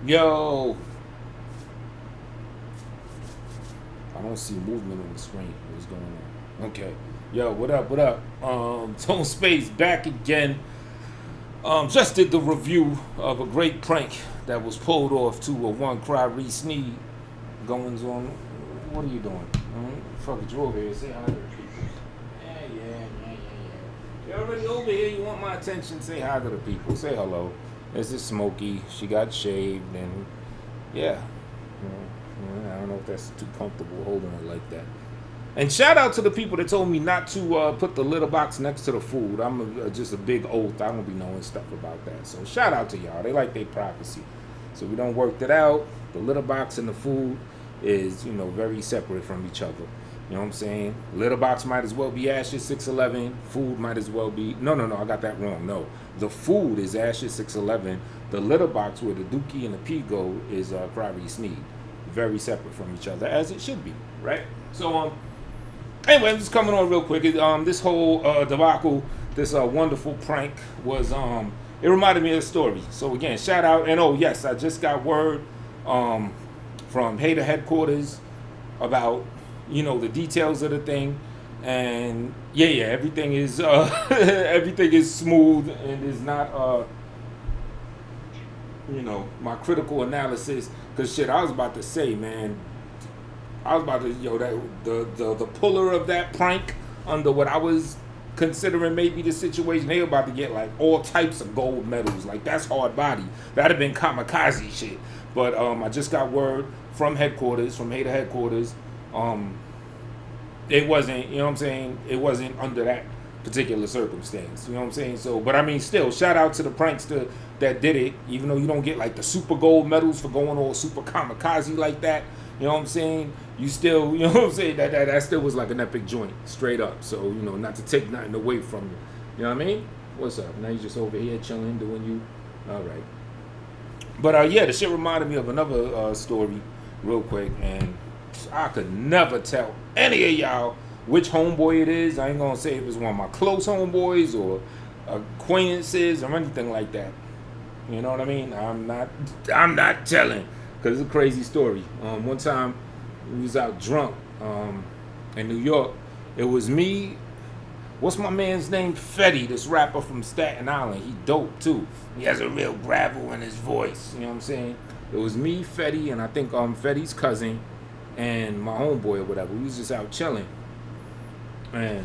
Yo, I don't see movement on the screen. What's going on? Okay. Yo, what up? What up? Tone Space back again. Just did the review of a great prank that was pulled off to a one Cryree Sneed goings on. What are you doing? Fuck it, you over here. Say hi to the people. Yeah. You're already over here. You want my attention? Say hi to the people. Say hello. This is Smokey. She got shaved and yeah. I don't know if that's too comfortable holding her like that. And shout out to the people that told me not to put the litter box next to the food. I'm just a big oath. I don't be knowing stuff about that. So shout out to y'all. They like their privacy. So we don't work that out. The litter box and the food is, very separate from each other. You know what I'm saying? Litter box might as well be Ashes 611. Food might as well be... No, I got that wrong. No. The food is Ashes 611. The litter box where the Dookie and the P go is Cryree Sneed. Very separate from each other, as it should be, right? So, anyway, I'm just coming on real quick. This whole debacle, this wonderful prank was, it reminded me of a story. So, again, shout out. And, oh, yes, I just got word from Hater Headquarters about, the details of the thing. And, yeah, everything is, everything is smooth and is not, my critical analysis. Because, shit, I was about to say, man, the puller of that prank under what I was considering maybe the situation, they were about to get like all types of gold medals. Like, that's hard body. That'd have been kamikaze shit. But I just got word from headquarters, from Hater Headquarters. It wasn't, it wasn't under that particular circumstance. You know what I'm saying? So, but I mean, still, shout out to the prankster that did it, even though you don't get like the super gold medals for going all super kamikaze like that. You know what I'm saying? You still, that still was like an epic joint, straight up. So, not to take nothing away from you. You know what I mean? What's up? Now you just over here chilling, doing you. All right. But yeah, the shit reminded me of another story real quick, and I could never tell any of y'all which homeboy it is. I ain't gonna say if it's one of my close homeboys or acquaintances or anything like that. You know what I mean? I'm not telling, because it's a crazy story. One time we was out drunk in New York. It was me. What's my man's name? Fetty, this rapper from Staten Island. He dope too. He has a real gravel in his voice. You know what I'm saying? It was me, Fetty, and I think Fetty's cousin and my homeboy or whatever. We was just out chilling. And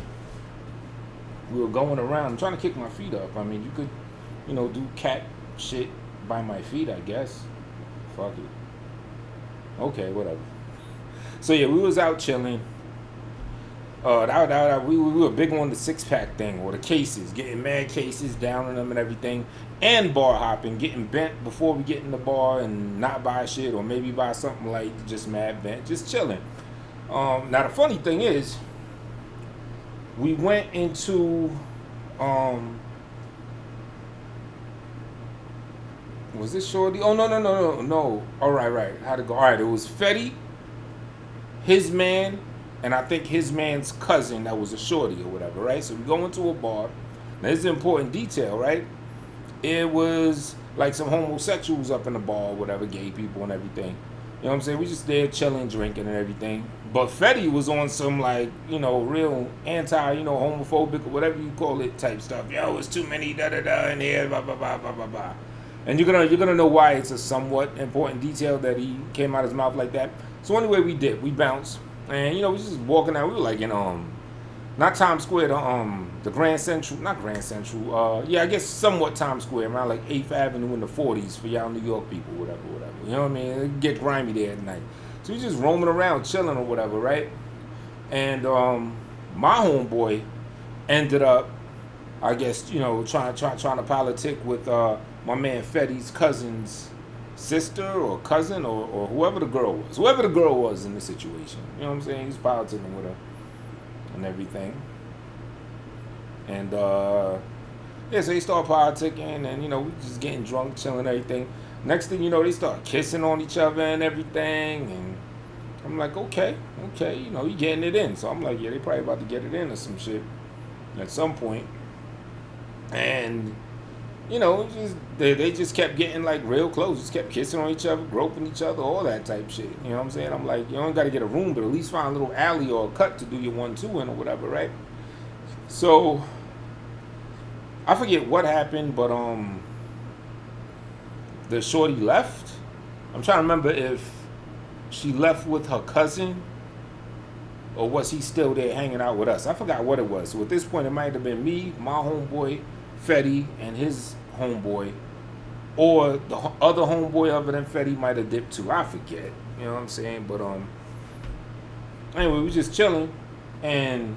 we were going around. I'm trying to kick my feet up. I mean, you could, do cat shit by my feet, I guess. Fuck it. Okay, whatever. So yeah, we was out chilling. We were big on the 6-pack thing, or the cases, getting mad cases, downing them and everything, and bar hopping, getting bent before we get in the bar and not buy shit, or maybe buy something like just mad bent, just chilling. Now the funny thing is, we went into, was this Shorty? Oh, no. All right. How'd it go? All right, it was Fetty, his man, and I think his man's cousin that was a Shorty or whatever, right? So we go into a bar. Now, this is an important detail, right? It was like some homosexuals up in the bar or whatever, gay people and everything. You know what I'm saying? We just there chilling, drinking and everything. But Fetty was on some like, real anti, homophobic or whatever you call it type stuff. Yo, it's too many da-da-da in here, blah, blah, blah, blah, blah, blah. And you're gonna know why it's a somewhat important detail that he came out of his mouth like that. So anyway, we bounced. And, we just walking out. We were like in, not Times Square, the Grand Central, not Grand Central. I guess somewhat Times Square, around like 8th Avenue in the 40s for y'all New York people, whatever. You know what I mean? It get grimy there at night. So we just roaming around, chilling or whatever, right? And my homeboy ended up, I guess, trying to politic with my man Fetty's cousin's sister or cousin or whoever the girl was in the situation. You know what I'm saying? He's politicking with her and everything. And so they start politicking, and we just getting drunk, chilling, and everything. Next thing you know, they start kissing on each other and everything, and I'm like, okay, you getting it in. So I'm like, yeah, they probably about to get it in or some shit at some point. And you know, just they just kept getting like real close, just kept kissing on each other, groping each other, all that type shit. You know what I'm saying? I'm like, you don't got to get a room, but at least find a little alley or a cut to do your 1-2 in or whatever, right? So I forget what happened, but the shorty left. I'm trying to remember if she left with her cousin or was he still there hanging out with us? I forgot what it was. So at this point, it might have been me, my homeboy, Fetty, and his homeboy. Or the other homeboy other than Fetty might have dipped too. I forget. You know what I'm saying? But anyway, we was just chilling. And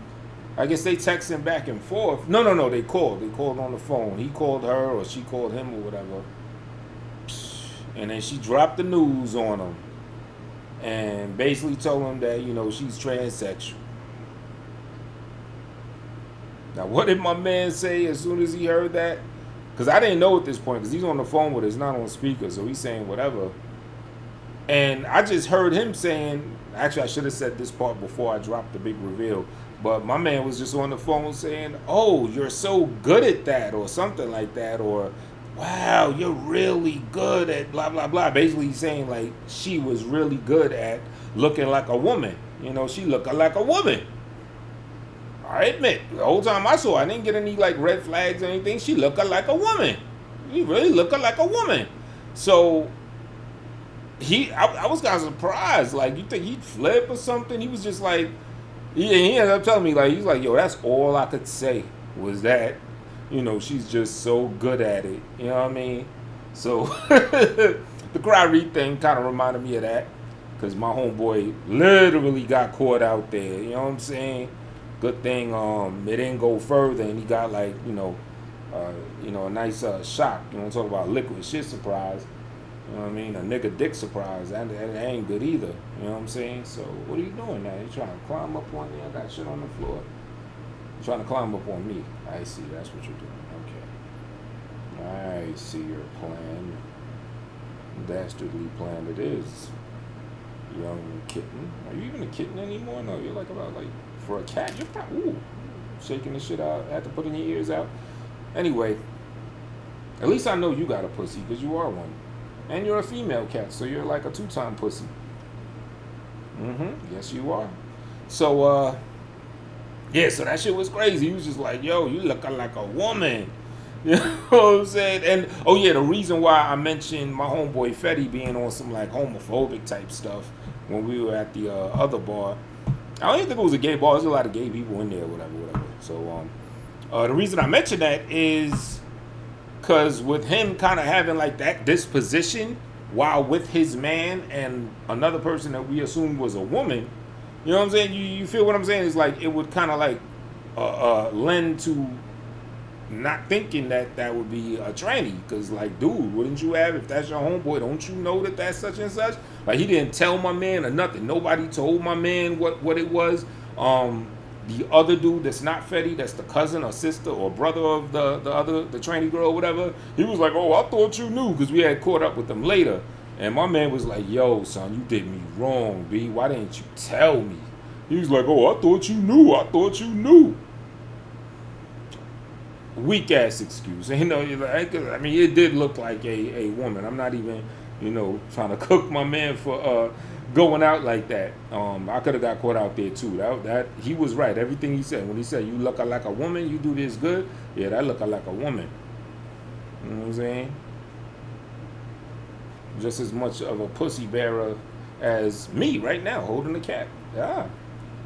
I guess they texting back and forth. No. They called. They called on the phone. He called her or she called him or whatever. And then she dropped the news on him. And basically told him that, you know, she's transsexual. Now, what did my man say as soon as he heard that? Because I didn't know at this point, because he's on the phone with us, not on speaker, so he's saying whatever. And I just heard him saying, actually, I should have said this part before I dropped the big reveal, but my man was just on the phone saying, oh, you're so good at that, or something like that, or wow, you're really good at blah, blah, blah. Basically, he's saying, like, she was really good at looking like a woman. You know, she looked like a woman. I admit, the whole time I saw her, I didn't get any, like, red flags or anything. She looked like a woman. She really looked like a woman. So, I was kind of surprised. Like, you think he'd flip or something? He was just like, he ended up telling me, like, he's like, yo, that's all I could say was that. You know, she's just so good at it. You know what I mean? So, the Cryree thing kind of reminded me of that. Because my homeboy literally got caught out there. You know what I'm saying? Good thing it didn't go further. And he got, like, you know, a nice shock. You know, talk about liquid shit surprise. You know what I mean? A nigga dick surprise. That ain't good either. You know what I'm saying? So, what are you doing now? You trying to climb up on me? I got shit on the floor. Trying to climb up on me. I see. That's what you're doing. Okay. I see your plan. Dastardly plan it is. Young kitten. Are you even a kitten anymore? No, you're like about like for a cat. You're probably shaking the shit out. Have to put in your ears out. Anyway, at least I know you got a pussy because you are one, and you're a female cat, so you're like a 2-time pussy. Yes, you are. So yeah, so that shit was crazy. He was just like, yo, you looking like a woman. You know what I'm saying? And, oh yeah, the reason why I mentioned my homeboy Fetty being on some, like, homophobic type stuff when we were at the other bar. I don't even think it was a gay bar. There's a lot of gay people in there, whatever. So, the reason I mentioned that is because with him kind of having, like, that disposition while with his man and another person that we assumed was a woman, you know what I'm saying? You feel what I'm saying? It's like it would kind of like lend to not thinking that would be a tranny. Because, like, dude, wouldn't you have, if that's your homeboy, don't you know that that's such and such? Like, he didn't tell my man or nothing. Nobody told my man what it was. The other dude that's not Fetty, that's the cousin or sister or brother of the tranny girl or whatever, he was like, oh, I thought you knew, because we had caught up with them later. And my man was like, yo, son, you did me wrong, B. Why didn't you tell me? He was like, oh, I thought you knew. Weak ass excuse. You know, I mean, it did look like a woman. I'm not even, you know, trying to cook my man for going out like that. I could have got caught out there too. That he was right. Everything he said. When he said you look like a woman, you do this good. Yeah, that look like a woman. You know what I'm saying? Just as much of a pussy bearer as me right now, holding the cat. Yeah.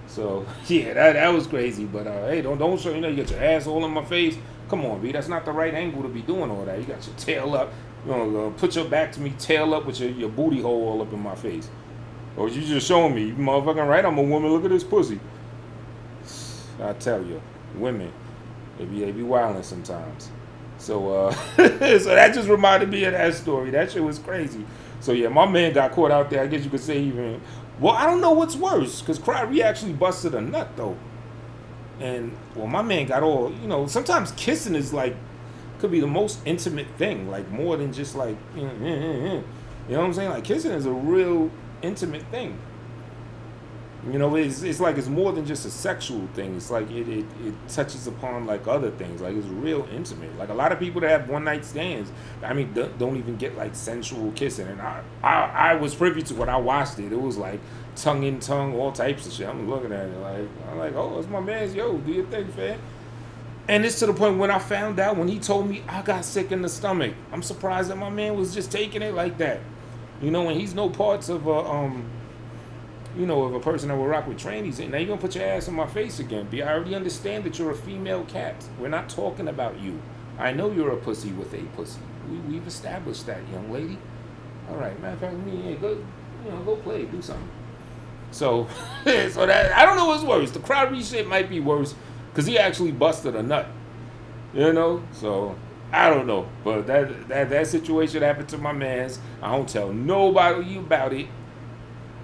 So yeah, that was crazy. But hey, don't show, you know, you got your ass all in my face. Come on, B. That's not the right angle to be doing all that. You got your tail up. You know, put your back to me, tail up with your booty hole all up in my face. Or you just showing me, you motherfucking right, I'm a woman, look at this pussy. I tell you, women, they be wilding sometimes. So so that just reminded me of that story. That shit was crazy. So yeah, my man got caught out there. I guess you could say even, well, I don't know what's worse, because Cryree actually busted a nut though. And, well, my man got all, you know, sometimes kissing is like, could be the most intimate thing, like more than just like, you know what I'm saying? Like, kissing is a real intimate thing. You know, it's like it's more than just a sexual thing. It's like it touches upon like other things. Like it's real intimate. Like a lot of people that have one night stands, I mean, don't even get like sensual kissing. And I was privy to when I watched it. It was like tongue in tongue, all types of shit. I'm looking at it like I'm like, oh, it's my man's. Yo, do your thing, fam. And it's to the point when I found out when he told me I got sick in the stomach. I'm surprised that my man was just taking it like that. You know, and he's no parts of a you know, of a person that will rock with trannies. And now you're gonna put your ass in my face again. B, I already understand that you're a female cat. We're not talking about you. I know you're a pussy with a pussy. We've established that, young lady. All right, matter of fact, go play, do something. So, so that I don't know what's worse. The Cryree shit might be worse because he actually busted a nut. You know, so I don't know. But that situation happened to my man's. I don't tell nobody about it.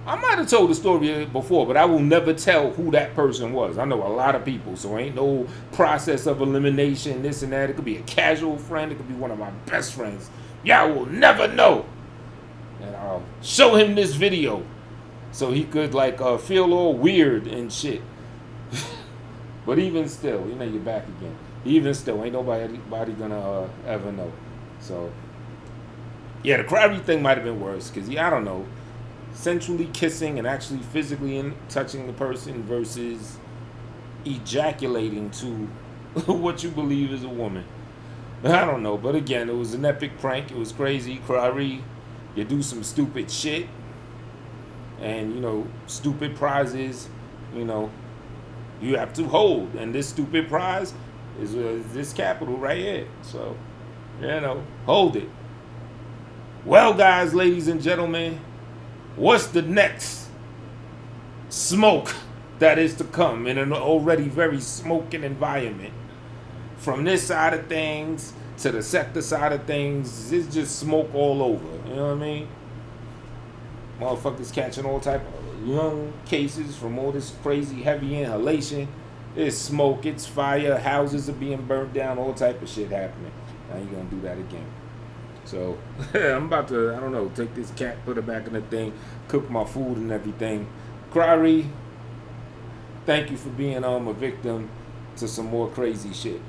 I might have told the story before, but I will never tell who that person was. I know a lot of people, so ain't no process of elimination, this and that. It could be a casual friend. It could be one of my best friends. Y'all will never know. And I'll show him this video so he could like feel all weird and shit. But even still, you know, you're back again. Even still, ain't nobody gonna ever know. So, yeah, the Cryree thing might have been worse because, I don't know. Sensually kissing and actually physically touching the person versus ejaculating to what you believe is a woman. I don't know, but again, it was an epic prank. It was crazy. Cryree, you do some stupid shit, and you know, stupid prizes, you know, you have to hold, and this stupid prize is this capital right here. So, you know, hold it. Well, guys, ladies and gentlemen, what's the next smoke that is to come in an already very smoking environment? From this side of things to the sector side of things, it's just smoke all over. You know what I mean? Motherfuckers catching all type of lung cases from all this crazy heavy inhalation. It's smoke, it's fire, houses are being burnt down, all type of shit happening. Now you're gonna do that again. So, I'm about to, I don't know, take this cat, put it back in the thing, cook my food and everything. Cryree, thank you for being a victim to some more crazy shit.